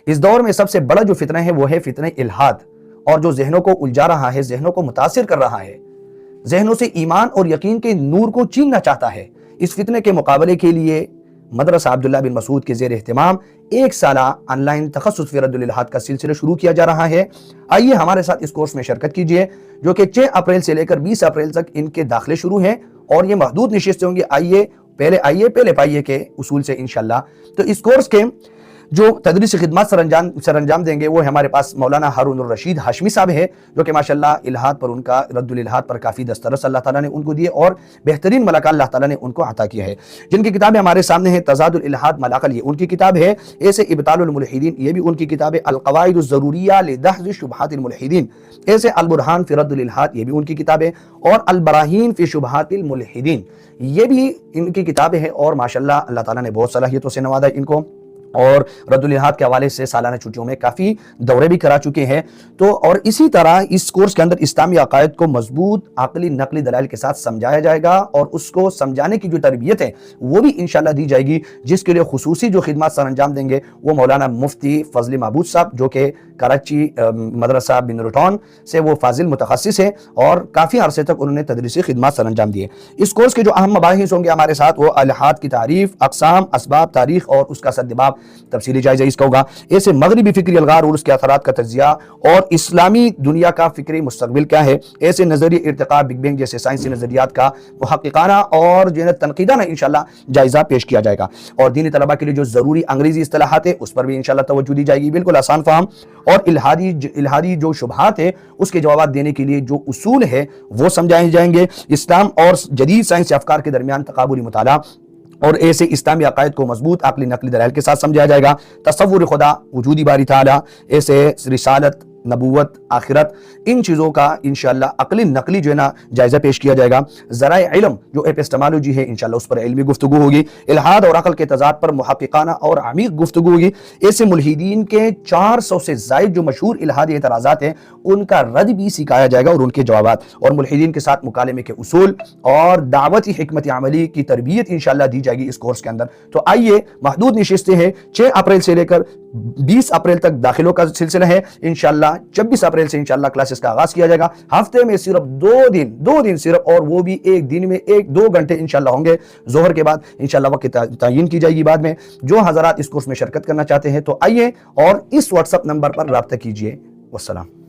اس دور میں سب سے بڑا جو فتنہ ہے وہ ہے فتنہ الحاد، اور جو ذہنوں کو الجھا رہا ہے، ذہنوں کو متاثر کر رہا ہے، ذہنوں سے ایمان اور یقین کے نور کو چھیننا چاہتا ہے۔ اس فتنے کے مقابلے کے لیے مدرسہ عبداللہ بن مسعود کے زیر اہتمام ایک سالہ آن لائن تخصص فی رد الالحاد کا سلسلہ شروع کیا جا رہا ہے۔ آئیے ہمارے ساتھ اس کورس میں شرکت کیجئے، جو کہ 6 اپریل سے لے کر 20 اپریل تک ان کے داخلے شروع ہیں، اور یہ محدود نشستیں ہوں گی۔ آئیے پہلے پائیے کے اصول سے انشاءاللہ۔ تو اس کورس کے جو تدریسی خدمات سر انجام دیں گے وہ ہمارے پاس مولانا ہارون الرشید ہاشمی صاحب ہے، جو کہ ماشاءاللہ الحاد پر ان کا رد الالحاد پر کافی دسترس اللہ تعالیٰ نے ان کو دیے، اور بہترین ملکہ اللہ تعالیٰ نے ان کو عطا کیا ہے، جن کی کتابیں ہمارے سامنے ہیں۔ تضاد الالحاد ملاقل، یہ ان کی کتاب ہے۔ ایسے ابطال الملحدین، یہ بھی ان کی کتاب ہے۔ القواعد الضروریہ لدحض شبہات الملحدین، ایسے البرہان فی رد الالحاد، یہ بھی ان کی کتاب ہے۔ اور البراہین فی شبہات الملحدین، یہ بھی ان کی کتابیں ہیں، اور ماشاءاللہ اللہ تعالیٰ نے بہت صلاحیتوں سے نوازا ان کو، اور رد الالحاد کے حوالے سے سالانہ چھٹیوں میں کافی دورے بھی کرا چکے ہیں۔ تو اور اسی طرح اس کورس کے اندر اسلامی عقائد کو مضبوط عقلی نقلی دلائل کے ساتھ سمجھایا جائے گا، اور اس کو سمجھانے کی جو تربیت ہے وہ بھی انشاءاللہ دی جائے گی، جس کے لیے خصوصی جو خدمات سر انجام دیں گے وہ مولانا مفتی فضل محبوب صاحب، جو کہ کراچی مدرسہ بن روٹون سے وہ فاضل متخصص ہیں، اور کافی عرصے تک انہوں نے تدریسی خدمات سر انجام دیے۔ اس کورس کے جو اہم مباحث ہوں گے ہمارے ساتھ، وہ الحاد کی تعریف، اقسام، اسباب، تاریخ اور اس کا سدباب، تفصیلی جائزہ اس کا ہوگا۔ ایسے مغربی فکری الغار اور اس کے اثرات کا تجزیہ، اور اسلامی دنیا کا فکری مستقبل کیا ہے، ایسے نظریہ ارتقاء، بگ بینگ جیسے سائنسی نظریات کا محققانہ اور تنقیدانہ انشاءاللہ جائزہ پیش کیا جائے گا۔ اور دینی طلبہ کے لیے جو ضروری انگریزی اصطلاحات ہیں اس پر بھی انشاءاللہ توجہ دی جائے گی، بالکل آسان فہم، اور الہادی جو شبہات ہے اس کے جوابات دینے کے لیے جو اصول ہے وہ سمجھائے جائیں گے۔ اسلام اور جدید سائنسی افکار کے درمیان تقابلی مطالعہ، اور ایسے اسلامی عقائد کو مضبوط عقلی نقلی دلائل کے ساتھ سمجھایا جائے گا۔ تصور خدا، وجودی باری تعالیٰ، ایسے رسالت، نبوت، آخرت، ان چیزوں کا انشاءاللہ عقلی نقلی جو ہے نا جائزہ پیش کیا جائے گا۔ ذرائع علم جو ایپسٹمالوجی ہے انشاءاللہ اس پر علمی گفتگو ہوگی۔ الحاد اور عقل کے تضاد پر محققانہ اور عمیق گفتگو ہوگی۔ ایسے ملحدین کے 400 سے زائد جو مشہور الحادی اعتراضات ہیں ان کا رد بھی سکھایا جائے گا، اور ان کے جوابات، اور ملحدین کے ساتھ مکالمے کے اصول اور دعوتی حکمت عملی کی تربیت انشاءاللہ دی جائے گی اس کورس کے اندر۔ تو آئیے، محدود نشستیں ہیں، 6 اپریل سے لے کر 20 اپریل تک داخلوں کا سلسلہ ہے۔ انشاءاللہ 26 اپریل سے انشاءاللہ کلاسز کا آغاز کیا جائے گا۔ ہفتے میں صرف 2 دن صرف، اور وہ بھی ایک دن میں 1-2 گھنٹے انشاءاللہ ہوں گے، ظہر کے بعد انشاءاللہ وقت تعین کی جائے گی بعد میں۔ جو حضرات اس کورس میں شرکت کرنا چاہتے ہیں تو آئیے اور اس واٹس ایپ نمبر پر رابطہ کیجئے۔ والسلام۔